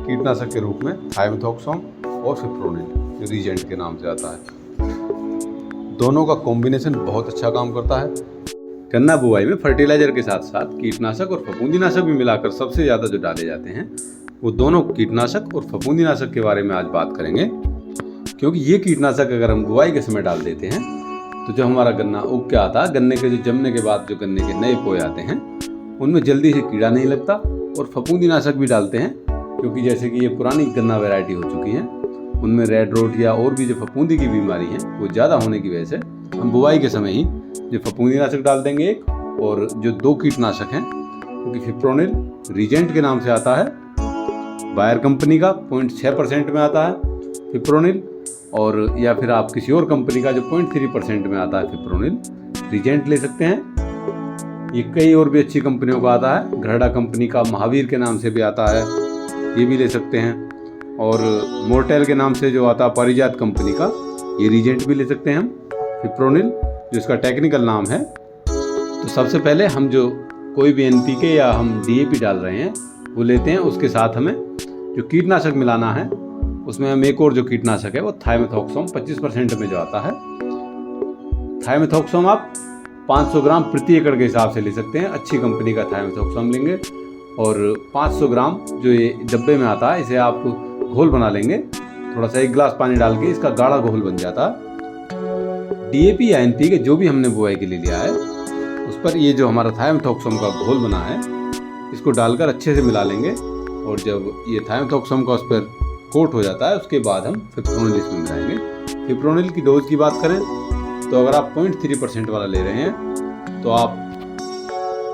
कीटनाशक के रूप में थाइमेथॉक्सोम और फिप्रोनिल जो रीजेंट के नाम से आता है। दोनों का कॉम्बिनेशन बहुत अच्छा काम करता है। गन्ना बुआई में फर्टिलाइजर के साथ साथ कीटनाशक और फफूंदीनाशक भी मिलाकर सबसे ज़्यादा जो डाले जाते हैं वो दोनों कीटनाशक और फफूंदीनाशक के बारे में आज बात करेंगे। क्योंकि ये कीटनाशक अगर हम बुआई के समय डाल देते हैं तो जो हमारा गन्ना उग के आता है, गन्ने के जो जमने के बाद जो गन्ने के नए पोए आते हैं उनमें जल्दी से कीड़ा नहीं लगता। और फफूंदीनाशक भी डालते हैं क्योंकि जैसे कि ये पुरानी गन्ना वैरायटी हो चुकी हैं, उनमें रेड रोट या और भी जो फफूंदी की बीमारी है वो ज़्यादा होने की वजह से हम बुआई के समय ही जो फफूंदीनाशक डाल देंगे एक, और जो 2 कीटनाशक हैं क्योंकि फिप्रोनिल रीजेंट के नाम से आता है, बायर कंपनी का 0.6% में आता है फिप्रोनिल, और या फिर आप किसी और कंपनी का जो 0.3% में आता है फिप्रोनिल रीजेंट ले सकते हैं। ये कई और भी अच्छी कंपनियों का आता है, घरडा कंपनी का महावीर के नाम से भी आता है, ये भी ले सकते हैं। और मोर्टेल के नाम से जो आता है पारिजात कंपनी का, ये रीजेंट भी ले सकते हैं हम फिप्रोनिल, जो इसका टेक्निकल नाम है। तो सबसे पहले हम जो कोई भी NPK या हम DAP डाल रहे हैं वो लेते हैं, उसके साथ हमें जो कीटनाशक मिलाना है उसमें हम एक और जो कीटनाशक है वो थाइमेथॉक्सोम 25% में जो आता है। थाइमेथॉक्सोम आप 500 ग्राम प्रति एकड़ के हिसाब से ले सकते हैं, अच्छी कंपनी का थाइमेथॉक्सोम लेंगे। और 500 ग्राम जो ये डब्बे में आता है इसे आप घोल बना लेंगे, थोड़ा सा 1 गिलास पानी डाल के इसका गाढ़ा घोल बन जाता है। DAP या NPK जो भी हमने बुआई के लिए लिया है उस पर ये जो हमारा थाइमेथॉक्सोम का घोल बना है इसको डालकर अच्छे से मिला लेंगे। और जब ये थाइमेथॉक्सोम का उस पर कोट हो जाता है उसके बाद हम फिप्रोनिल इसमें मिलाएंगे। फिप्रोनिल की डोज की बात करें तो अगर आप 0.3% वाला ले रहे हैं तो आप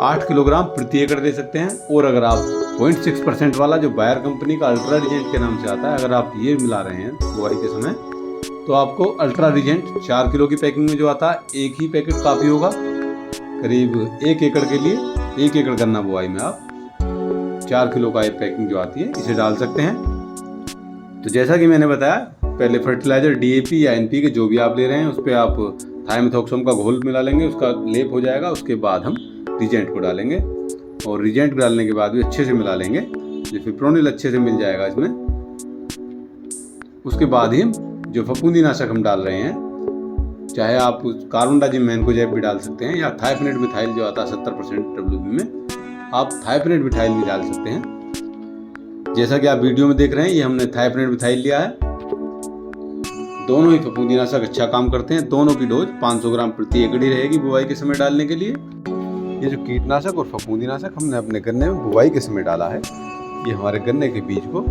8 किलोग्राम प्रति एकड़ दे सकते हैं। और अगर आप 0.6% वाला जो बायर कंपनी का अल्ट्रा रीजेंट के नाम से आता है, अगर आप ये मिला रहे हैं बुआई के समय तो आपको अल्ट्रा रीजेंट 4 किलो की पैकिंग में जो आता है, एक ही पैकेट काफ़ी होगा। करीब 1 एकड़ के लिए, 1 एकड़ गन्ना बुआई में आप 4 किलो का एक पैकिंग जो आती है इसे डाल सकते हैं। तो जैसा कि मैंने बताया, पहले फर्टिलाइजर DAP या NPK जो भी आप ले रहे हैं उस पर आप थाइमेथॉक्सोम का घोल मिला लेंगे, उसका लेप हो जाएगा। उसके बाद हम रीजेंट को डालेंगे और रीजेंट डालने के बाद भी अच्छे से मिला लेंगे, जो फिप्रोनिल अच्छे से मिल जाएगा इसमें। उसके बाद ही जो फफूंदीनाशक हम डाल रहे हैं, चाहे आप कार्बनडाजिम मैनकोजेब भी डाल सकते हैं या थाइफनेट मिथाइल जो आता है 70% WB में, आप थाइफनेट मिथाइल भी डाल सकते हैं। जैसा कि आप वीडियो में देख रहे हैं, ये हमने थाइफनेट मिथाइल लिया है। दोनों ही फफूंदीनाशक अच्छा काम करते हैं। दोनों की डोज 500 ग्राम प्रति एकड़ ही रहेगी बुआई के समय डालने के लिए। ये जो कीटनाशक और फफूंदीनाशक हमने अपने गन्ने में बुआई के समय डाला है, ये हमारे गन्ने के बीज को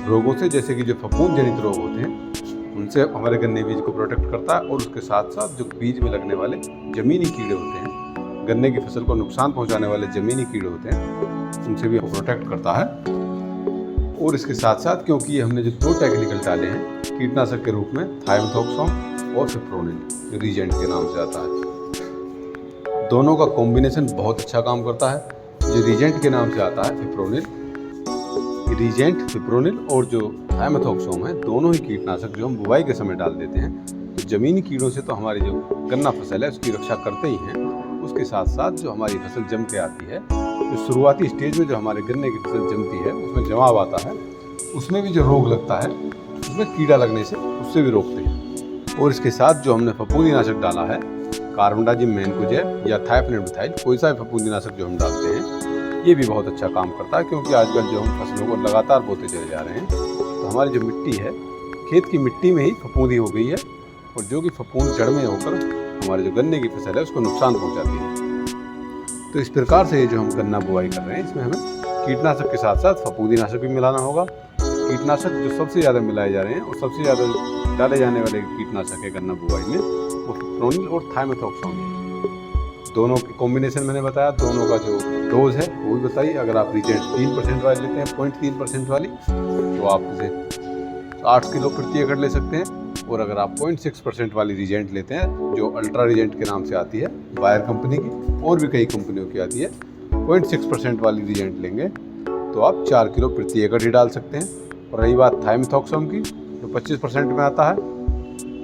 रोगों से, जैसे कि जो फफूंद जनित रोग होते हैं उनसे हमारे गन्ने बीज को प्रोटेक्ट करता है। और उसके साथ साथ जो बीज में लगने वाले जमीनी कीड़े होते हैं, गन्ने की फसल को नुकसान पहुंचाने वाले जमीनी कीड़े होते हैं, उनसे भी प्रोटेक्ट करता है। और इसके साथ साथ क्योंकि हमने जो 2 टेक्निकल डाले हैं कीटनाशक के रूप में, थाइमेथॉक्सोम और फिप्रोनिल जो रीजेंट के नाम से आता है, दोनों का कॉम्बिनेशन बहुत अच्छा काम करता है। जो रीजेंट के नाम से आता है फिप्रोनिल, रीजेंट, फिप्रोनिल और जो थाइमेथॉक्सोम है, दोनों ही कीटनाशक जो हम बुआई के समय डाल देते हैं तो ज़मीनी कीड़ों से तो हमारी जो गन्ना फसल है उसकी रक्षा करते ही हैं। उसके साथ साथ जो हमारी फसल जम के आती है, जो शुरुआती स्टेज में जो हमारे गन्ने की फसल जमती है उसमें जमाव आता है, उसमें भी जो रोग लगता है उसमें कीड़ा लगने से उससे भी रोकते हैं। और इसके साथ जो हमने फफूंदीनाशक डाला है, कार्बनडाजिम मैनकोजेब या थाइफनेट मिथाइल, कोई सा भी फफूंदीनाशक जो हम डालते हैं ये भी बहुत अच्छा काम करता है। क्योंकि आजकल जो हम फसलों को लगातार बोते चले जा रहे हैं तो हमारी जो मिट्टी है, खेत की मिट्टी में ही फफूंदी हो गई है, और जो कि फफूंद जड़ में होकर हमारे जो गन्ने की फसल है उसको नुकसान पहुंचाती है। तो इस प्रकार से ये जो हम गन्ना बुआई कर रहे हैं इसमें हमें कीटनाशक के साथ साथ फफूंदीनाशक भी मिलाना होगा। कीटनाशक जो सबसे ज़्यादा मिलाए जा रहे हैं और सबसे ज़्यादा डाले जाने वाले कीटनाशक है गन्ना बुआई में, वो फिप्रोनिल और थाइमेथॉक्सोम। दोनों के कॉम्बिनेशन मैंने बताया, दोनों का जो डोज है वो भी बताइए। अगर आप रीजेंट 3% वाली लेते हैं, 0.3% वाली, तो आप इसे 8 किलो प्रति एकड़ ले सकते हैं। और अगर आप 0.6% वाली रीजेंट लेते हैं जो अल्ट्रा रीजेंट के नाम से आती है बायर कंपनी की, और भी कई कंपनियों की आती है, 0.6% वाली रीजेंट लेंगे तो आप 4 किलो प्रति एकड़ ही डाल सकते हैं। और रही बात थाइमेथॉक्सोम की, जो 25% में आता है,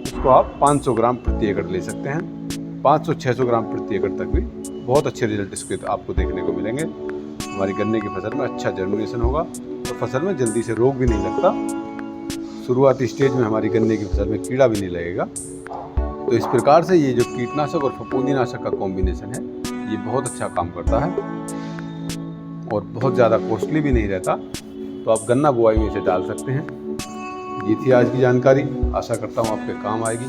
उसको आप 500 ग्राम प्रति एकड़ ले सकते हैं। 500-600 ग्राम प्रति एकड़ तक भी बहुत अच्छे रिजल्ट इसके आपको देखने को मिलेंगे। हमारी गन्ने की फसल में अच्छा जर्मिनेशन होगा और फसल में जल्दी से रोग भी नहीं लगता। शुरुआती स्टेज में हमारी गन्ने की फसल में कीड़ा भी नहीं लगेगा। तो इस प्रकार से ये जो कीटनाशक और फफूंदीनाशक का कॉम्बिनेशन है ये बहुत अच्छा काम करता है और बहुत ज़्यादा कॉस्टली भी नहीं रहता। तो आप गन्ना बुआई में इसे डाल सकते हैं। ये थी आज की जानकारी, आशा करता हूँ आपके काम आएगी।